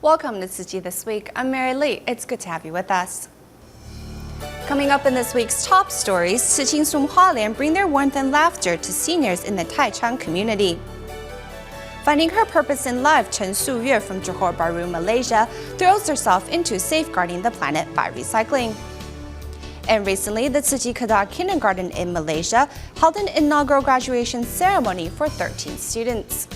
Welcome to Tzu Chi This Week. I'm Mary Lee. It's good to have you with us. Coming up in this week's top stories, Tzu Chings from Hualien bring their warmth and laughter to seniors in the Taichang Community. Finding her purpose in life, Chen Suyue from Johor Bahru, Malaysia, throws herself into safeguarding the planet by recycling. And recently, the Tzu Chi Kedah Kindergarten in Malaysia held an inaugural graduation ceremony for 13 students.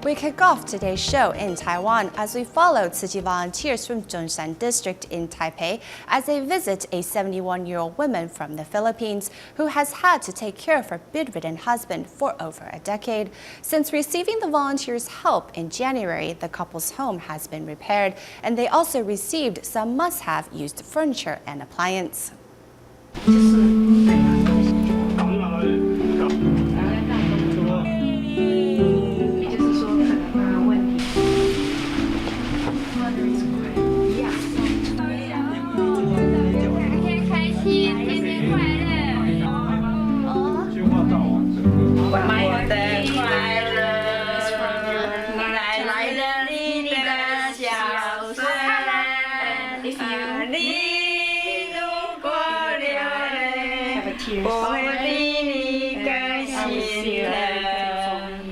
We kick off today's show in Taiwan as we follow Tzu Chi volunteers from Zhongshan District in Taipei as they visit a 71-year-old woman from the Philippines who has had to take care of her bedridden husband for over a decade. Since receiving the volunteers' help in January, the couple's home has been repaired, and they also received some must-have used furniture and appliance.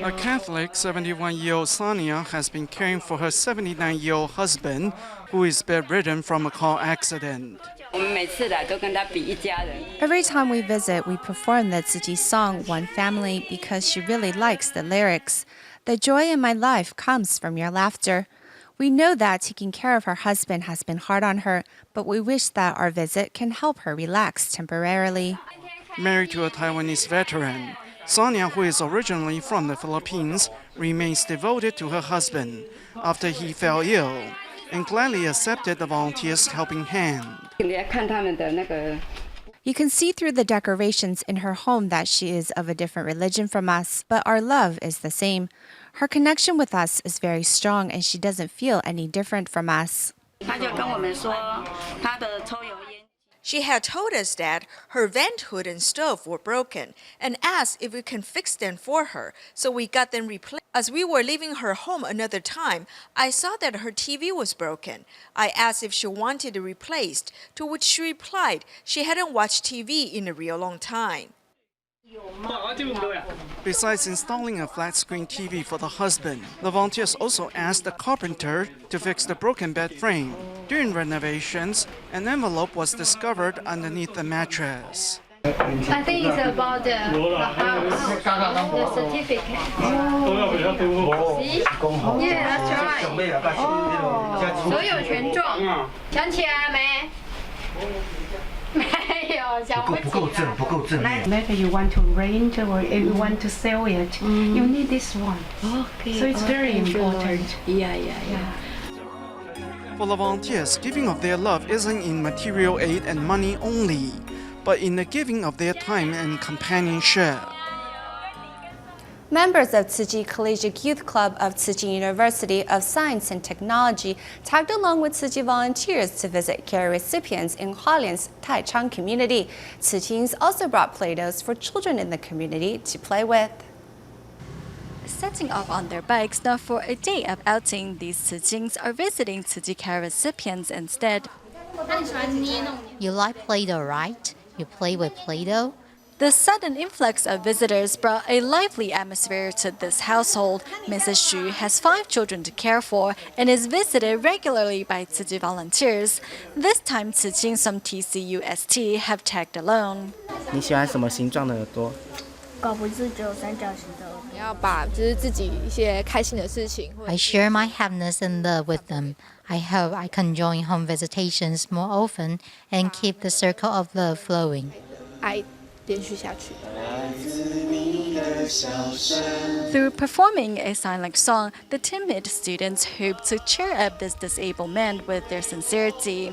A Catholic 71-year-old Sonia has been caring for her 79-year-old husband, who is bedridden from a car accident. Every time we visit, we perform the Tzu Chi song, One Family, because she really likes the lyrics. The joy in my life comes from your laughter. We know that taking care of her husband has been hard on her, but we wish that our visit can help her relax temporarily. Married to a Taiwanese veteran, Sonia, who is originally from the Philippines, remains devoted to her husband after he fell ill and gladly accepted the volunteers' helping hand. You can see through the decorations in her home that she is of a different religion from us, but our love is the same. Her connection with us is very strong, and she doesn't feel any different from us. She had told us that her vent hood and stove were broken and asked if we can fix them for her, so we got them replaced. As we were leaving her home another time, I saw that her TV was broken. I asked if she wanted it replaced, to which she replied she hadn't watched TV in a real long time. Besides installing a flat-screen TV for the husband, the volunteers also asked the carpenter to fix the broken bed frame. During renovations, an envelope was discovered underneath the mattress. I think it's about the house, the certificate. See? Yeah, that's right. 所有权状想起来没？ Whether you want to rent or if you want to sell it, you need this one. Okay. So it's very important. Yeah. For the volunteers, giving of their love isn't in material aid and money only, but in the giving of their time and companionship. Members of Tzu Chi Collegiate Youth Club of Tzu Chi University of Science and Technology tagged along with Tzu Chi volunteers to visit care recipients in Hualien's Taichang Community. Tzu Chings also brought Play-Dohs for children in the community to play with. Setting off on their bikes not for a day of outing, these Tzu Chings are visiting Tzu Chi care recipients instead. You like Play-Doh, right? You play with Play-Doh? The sudden influx of visitors brought a lively atmosphere to this household. Mrs. Xu has 5 children to care for and is visited regularly by Tzu Chi volunteers. This time, Tzu Chings from TCUST have tagged along. 你喜欢什么形状的耳朵？搞不是只有三角形的。要把就是自己一些开心的事情。I share my happiness and love with them. I hope I can join home visitations more often and keep the circle of love flowing. 爱连续下去。 Through performing a silent song, the timid students hope to cheer up this disabled man with their sincerity.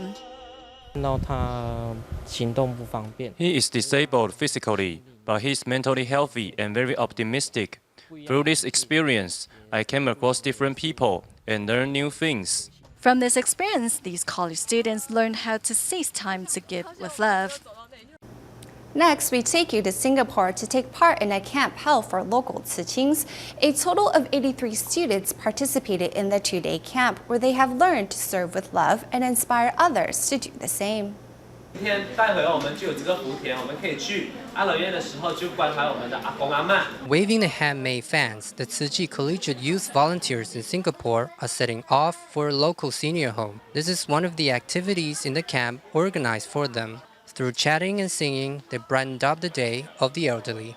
He is disabled physically, but he is mentally healthy and very optimistic. Through this experience, I came across different people and learned new things. From this experience, these college students learned how to seize time to give with love. Next, we take you to Singapore to take part in a camp held for local Tzu Chings. A total of 83 students participated in the 2-day camp, where they have learned to serve with love and inspire others to do the same. 今天带回了我们就有这个福田，我们可以去安老院的时候就关怀我们的阿公阿嬷。 Waving the handmade fans, the Tzu Chi Collegiate Youth volunteers in Singapore are setting off for a local senior home. This is one of the activities in the camp organized for them. Through chatting and singing, they brightened up the day of the elderly.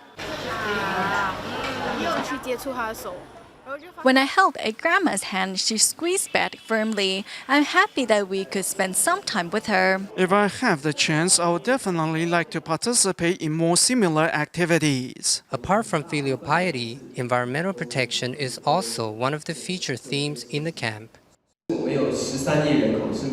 When I held a grandma's hand, she squeezed back firmly. I'm happy that we could spend some time with her. If I have the chance, I would definitely like to participate in more similar activities. Apart from filial piety, environmental protection is also one of the feature themes in the camp.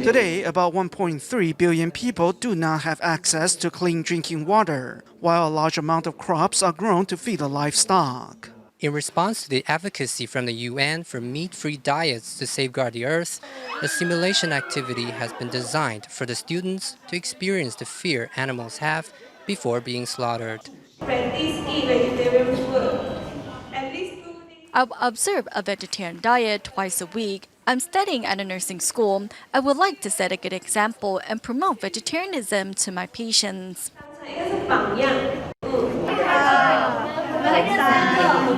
Today, about 1.3 billion people do not have access to clean drinking water, while a large amount of crops are grown to feed the livestock. In response to the advocacy from the UN for meat-free diets to safeguard the earth, a simulation activity has been designed for the students to experience the fear animals have before being slaughtered. I observe a vegetarian diet twice a week. I'm studying at a nursing school. I would like to set a good example and promote vegetarianism to my patients.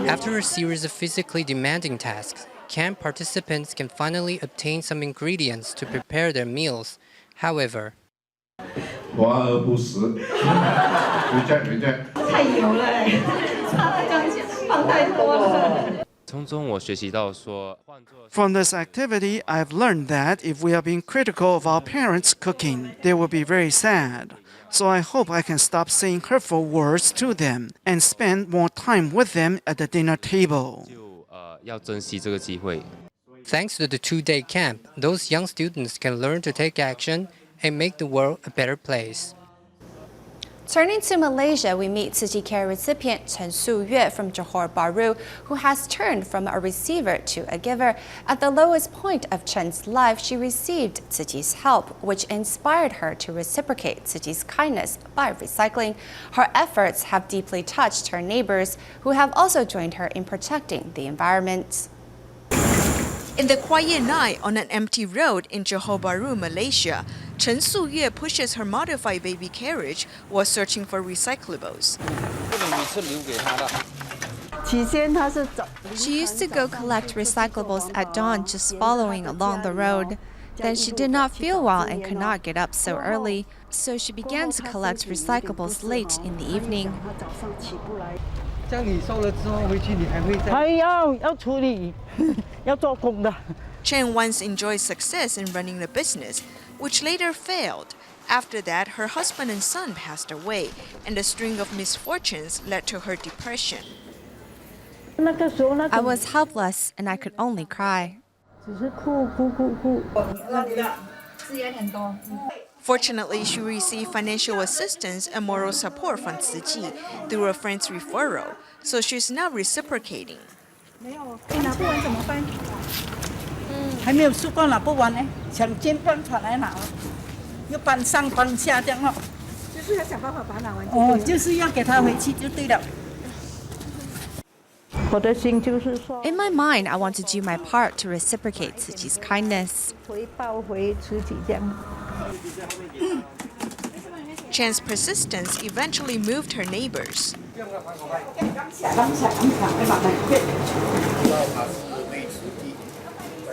After a series of physically demanding tasks, camp participants can finally obtain some ingredients to prepare their meals. However, From this activity, I've learned that if we are being critical of our parents' cooking, they will be very sad. So I hope I can stop saying hurtful words to them and spend more time with them at the dinner table. Thanks to the 2-day camp, those young students can learn to take action and make the world a better place. Turning to Malaysia, we meet Tzu Chi Care recipient Chen Suyue from Johor Bahru, who has turned from a receiver to a giver. At the lowest point of Chen's life, she received Tzu Chi's help, which inspired her to reciprocate Tzu Chi's kindness by recycling. Her efforts have deeply touched her neighbors, who have also joined her in protecting the environment. In the quiet night on an empty road in Johor Bahru, Malaysia, Chen Suyue pushes her modified baby carriage while searching for recyclables. She used to go collect recyclables at dawn just following along the road. Then she did not feel well and could not get up so early, so she began to collect recyclables late in the evening. Chen once enjoyed success in running a business, which later failed. After that, her husband and son passed away, and a string of misfortunes led to her depression. I was helpless and I could only cry. Fortunately, she received financial assistance and moral support from Tzu Chi through a friend's referral, so she's now reciprocating. In my mind, I want to do my part to reciprocate Tzu Chi's kindness. Chen's persistence eventually moved her neighbors.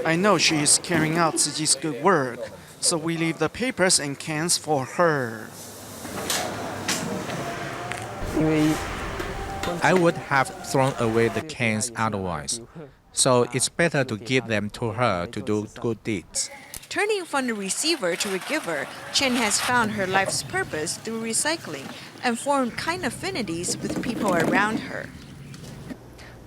I know she is carrying out Tzu Chi's good work, so we leave the papers and cans for her. I would have thrown away the cans otherwise, so it's better to give them to her to do good deeds. Turning from the receiver to a giver, Chen has found her life's purpose through recycling and formed kind affinities with people around her.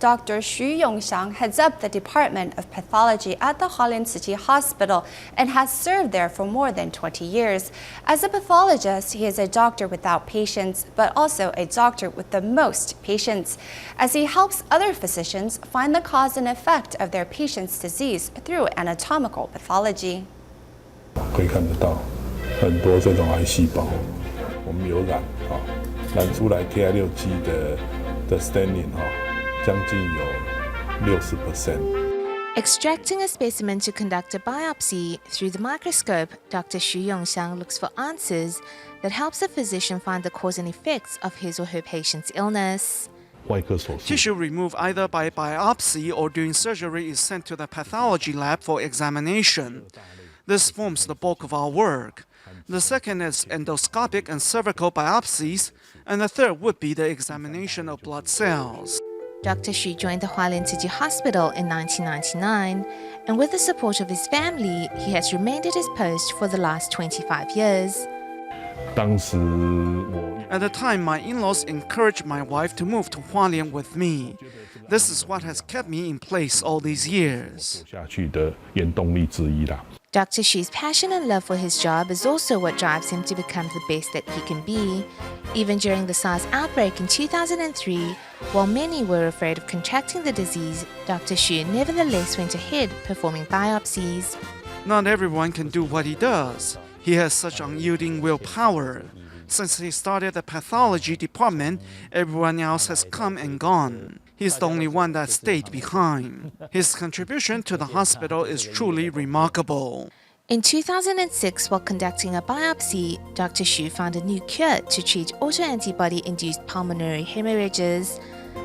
Dr. Xu Yongxiang heads up the Department of Pathology at the Hualien Tzu Chi Hospital and has served there for more than 20 years. As a pathologist, he is a doctor without patients, but also a doctor with the most patients, as he helps other physicians find the cause and effect of their patient's disease through anatomical pathology. 可以看得到很多这种癌细胞，我们有染染出来 Ki6G 的 staining 将近有60%。 Extracting a specimen to conduct a biopsy through the microscope, Dr. Xu Yongxiang looks for answers that helps a physician find the cause and effects of his or her patient's illness. Tissue removed either by biopsy or during surgery is sent to the pathology lab for examination. This forms the bulk of our work. The second is endoscopic and cervical biopsies, and the third would be the examination of blood cells. Dr. Xu joined the Hualien Tzu Chi Hospital in 1999, and with the support of his family, he has remained at his post for the last 25 years. At the time, my in-laws encouraged my wife to move to Hualien with me. This is what has kept me in place all these years. Dr. Xu's passion and love for his job is also what drives him to become the best that he can be. Even during the SARS outbreak in 2003, while many were afraid of contracting the disease, Dr. Xu nevertheless went ahead performing biopsies. Not everyone can do what he does. He has such unyielding willpower. Since he started the pathology department, everyone else has come and gone. He's the only one that stayed behind. His contribution to the hospital is truly remarkable. In 2006, while conducting a biopsy, Dr. Xu found a new cure to treat autoantibody-induced pulmonary hemorrhages.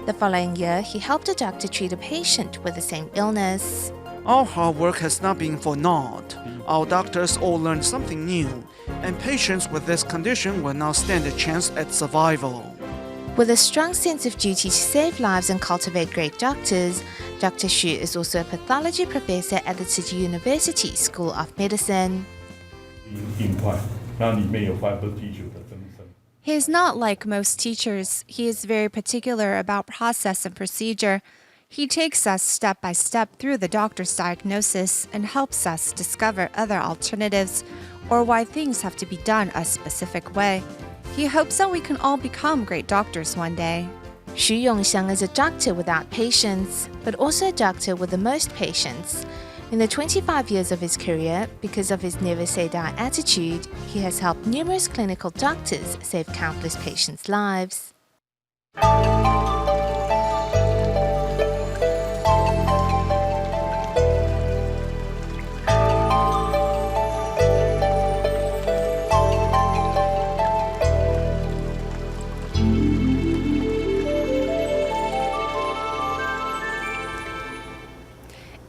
The following year, he helped a doctor treat a patient with the same illness. Our hard work has not been for naught. Our doctors all learned something new, and patients with this condition will now stand a chance at survival. With a strong sense of duty to save lives and cultivate great doctors, Dr. Xu is also a pathology professor at the Tzu Chi University School of Medicine. He is not like most teachers. He is very particular about process and procedure. He takes us step by step through the doctor's diagnosis and helps us discover other alternatives or why things have to be done a specific way. He hopes that we can all become great doctors one day. Xu Yongxiang is a doctor without patients, but also a doctor with the most patience. In the 25 years of his career, because of his never say die attitude, he has helped numerous clinical doctors save countless patients' lives.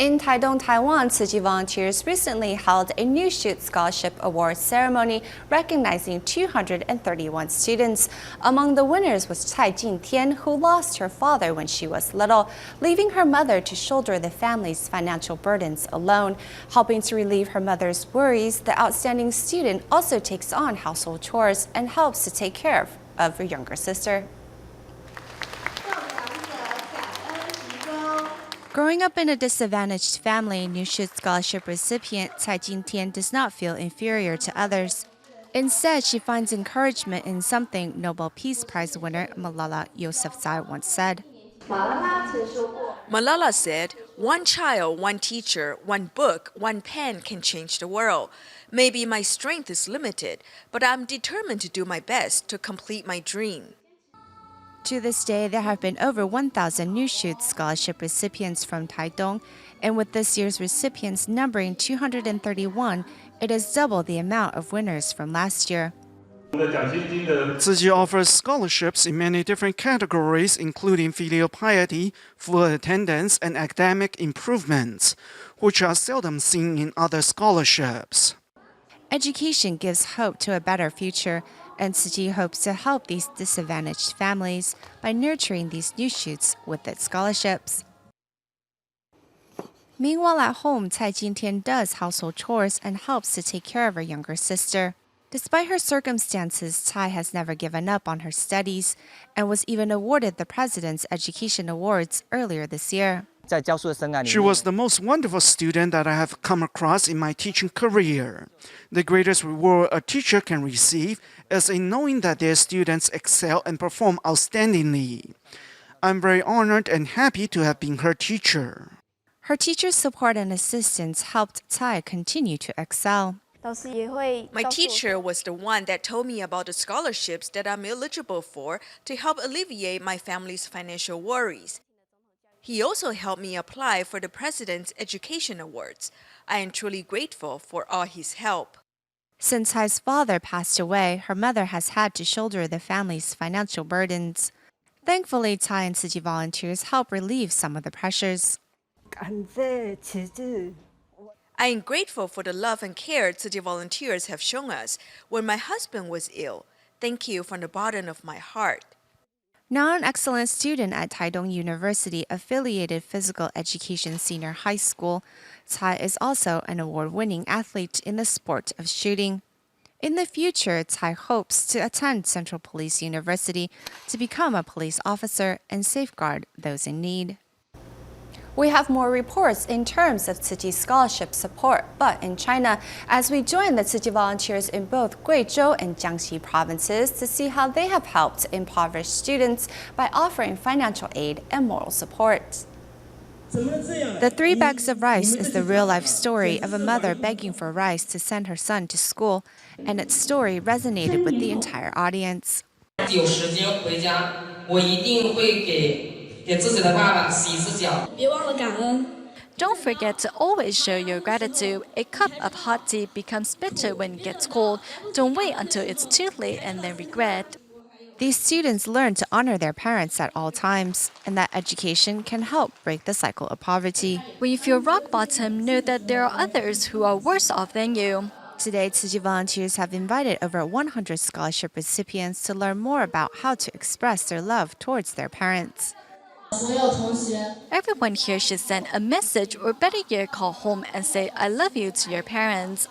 In Taitung, Taiwan, Tzu Chi volunteers recently held a New Shoot Scholarship Award ceremony recognizing 231 students. Among the winners was蔡进添, who lost her father when she was little, leaving her mother to shoulder the family's financial burdens alone. Helping to relieve her mother's worries, the outstanding student also takes on household chores and helps to take care of her younger sister. Growing up in a disadvantaged family, New Shoot Scholarship recipient Cai Jingtian does not feel inferior to others. Instead, she finds encouragement in something Nobel Peace Prize winner Malala Yousafzai once said. Malala said, "One child, one teacher, one book, one pen can change the world. Maybe my strength is limited, but I'm determined to do my best to complete my dream." To this day, there have been over 1,000 New Shoot Scholarship recipients from Taitung, and with this year's recipients numbering 231, it is double the amount of winners from last year. Tzu Chi offers scholarships in many different categories, including filial piety, full attendance, and academic improvements, which are seldom seen in other scholarships. Education gives hope to a better future, and Tzu Chi hopes to help these disadvantaged families by nurturing these new shoots with its scholarships. Meanwhile, at home, Cai Jingtian does household chores and helps to take care of her younger sister. Despite her circumstances, Cai has never given up on her studies and was even awarded the President's Education Awards earlier this year. She was the most wonderful student that I have come across in my teaching career. The greatest reward a teacher can receive is in knowing that their students excel and perform outstandingly. I'm very honored and happy to have been her teacher. Her teacher's support and assistance helped Cai continue to excel. My teacher was the one that told me about the scholarships that I'm eligible for to help alleviate my family's financial worries. He also helped me apply for the President's Education Awards. I am truly grateful for all his help. Since Tsai's father passed away, her mother has had to shoulder the family's financial burdens. Thankfully, Tsai and Tzu Chi volunteers help relieve some of the pressures. I am grateful for the love and care Tzu Chi volunteers have shown us when my husband was ill. Thank you from the bottom of my heart. Now an excellent student at Taidong University Affiliated Physical Education Senior High School, Tsai is also an award-winning athlete in the sport of shooting. In the future, Tsai hopes to attend Central Police University to become a police officer and safeguard those in need. We have more reports in terms of Tzu Chi scholarship support, but in China, as we join the Tzu Chi volunteers in both Guizhou and Jiangxi provinces to see how they have helped impoverished students by offering financial aid and moral support. The 3 bags of rice is the real-life story of a mother begging for rice to send her son to school, and its story resonated with the entire audience. Don't forget to always show your gratitude. A cup of hot tea becomes bitter when it gets cold. Don't wait until it's too late and then regret. These students learn to honor their parents at all times, and that education can help break the cycle of poverty. When you feel rock bottom, know that there are others who are worse off than you. Today, Tzu Chi volunteers have invited over 100 scholarship recipients to learn more about how to express their love towards their parents. Everyone here should send a message, or better yet, call home and say I love you to your parents.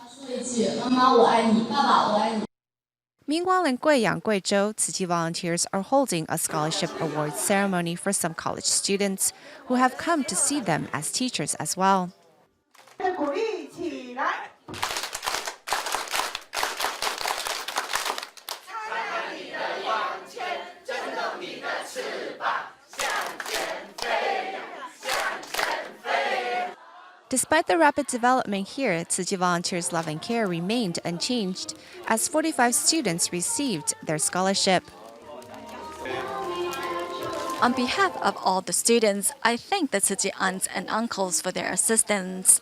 Meanwhile, in Guiyang, Guizhou, Tzu Chi volunteers are holding a scholarship award ceremony for some college students who have come to see them as teachers as well. Despite the rapid development here, Tzu Chi volunteers' love and care remained unchanged as 45 students received their scholarship. On behalf of all the students, I thank the Tzu Chi aunts and uncles for their assistance.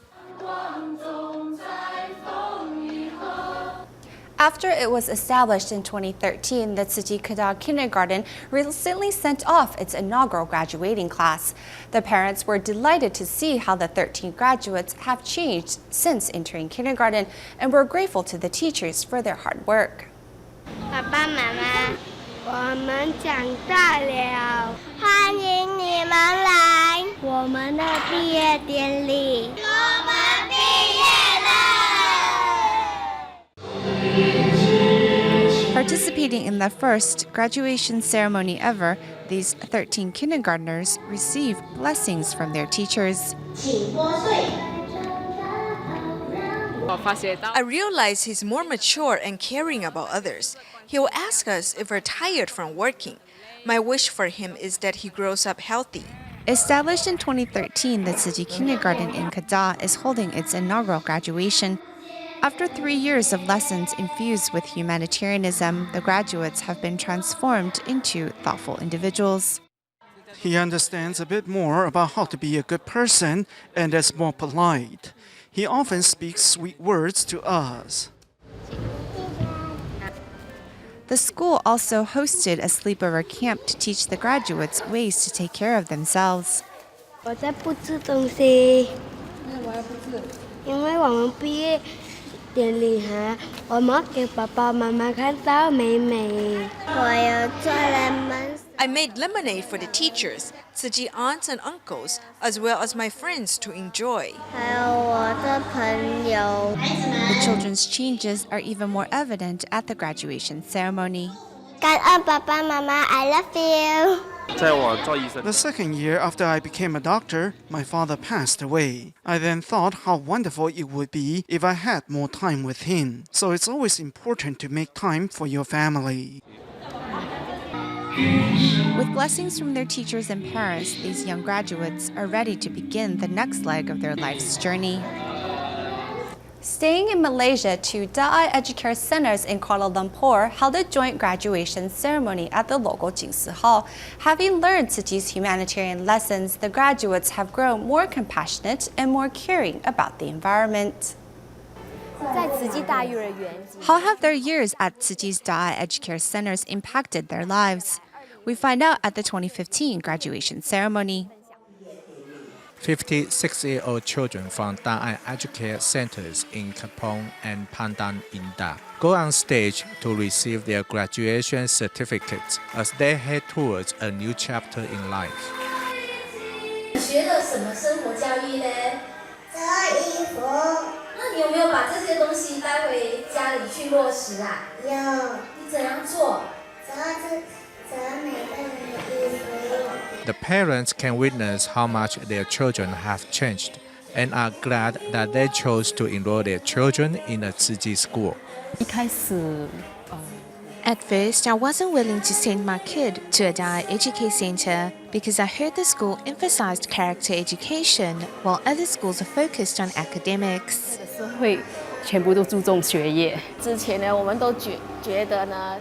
After it was established in 2013, the Tzu Chi Kedah Kindergarten recently sent off its inaugural graduating class. The parents were delighted to see how the 13 graduates have changed since entering kindergarten and were grateful to the teachers for their hard work. 爸爸妈妈，我们长大了，欢迎你们来我们的毕业典礼。我们毕业了。 Participating in the first graduation ceremony ever, these 13 kindergartners receive blessings from their teachers. I realize he's more mature and caring about others. He will ask us if we're tired from working. My wish for him is that he grows up healthy. Established in 2013, the Tzu Chi Kindergarten in Kedah is holding its inaugural graduation. After 3 years of lessons infused with humanitarianism, the graduates have been transformed into thoughtful individuals. He understands a bit more about how to be a good person and is more polite. He often speaks sweet words to us. The school also hosted a sleepover camp to teach the graduates ways to take care of themselves. 我在布置东西，因为我们毕业典礼哈，我们给爸爸妈妈看到美美。我有做lemon。 I made lemonade for the teachers, Tzu Chi aunts and uncles, as well as my friends to enjoy. 还有我的朋友。 The children's changes are even more evident at the graduation ceremony. 感恩爸爸妈妈 ，I love you。 The second year after I became a doctor, my father passed away. I then thought how wonderful it would be if I had more time with him. So it's always important to make time for your family. With blessings from their teachers and parents, these young graduates are ready to begin the next leg of their life's journey. Staying in Malaysia, two Daai Educare centers in Kuala Lumpur held a joint graduation ceremony at the local Jingsi Hall. Having learned Tzu Chi's humanitarian lessons, the graduates have grown more compassionate and more caring about the environment. How have their years at Tzu Chi's Daai Educare centers impacted their lives? We find out at the 2015 graduation ceremony. 56-year-old children from Daai Educare centers in Kampong and Pandan Indah go on stage to receive their graduation certificates as they head towards a new chapter in life. 学了什么生活教育呢？折衣服。那你有没有把这些东西带回家里去落实啊？有。你怎样做？折每个人的衣服。The parents can witness how much their children have changed and are glad that they chose to enroll their children in a Tzu Chi school. At first, I wasn't willing to send my kid to a Daai Educare Center because I heard the school emphasized character education while other schools are focused on academics.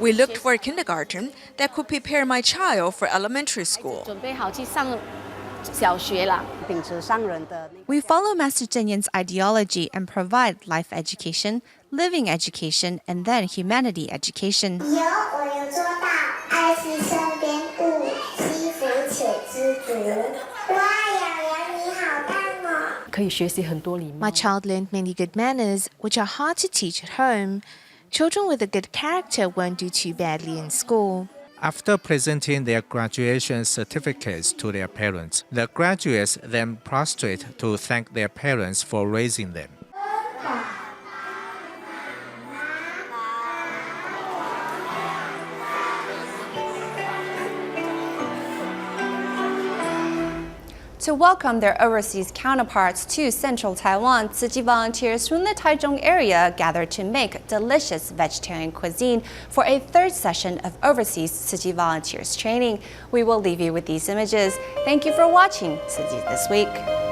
We looked for a kindergarten that could prepare my child for elementary school. We follow Master Zhen Yan's ideology and provide life education, living education, and then humanity education. My child learned many good manners, which are hard to teach at home. Children with a good character won't do too badly in school. After presenting their graduation certificates to their parents, the graduates then prostrate to thank their parents for raising them. To welcome their overseas counterparts to central Taiwan, Tzu Chi volunteers from the Taichung area gathered to make delicious vegetarian cuisine for a third session of overseas Tzu Chi volunteers training. We will leave you with these images. Thank you for watching Tzu Chi This Week.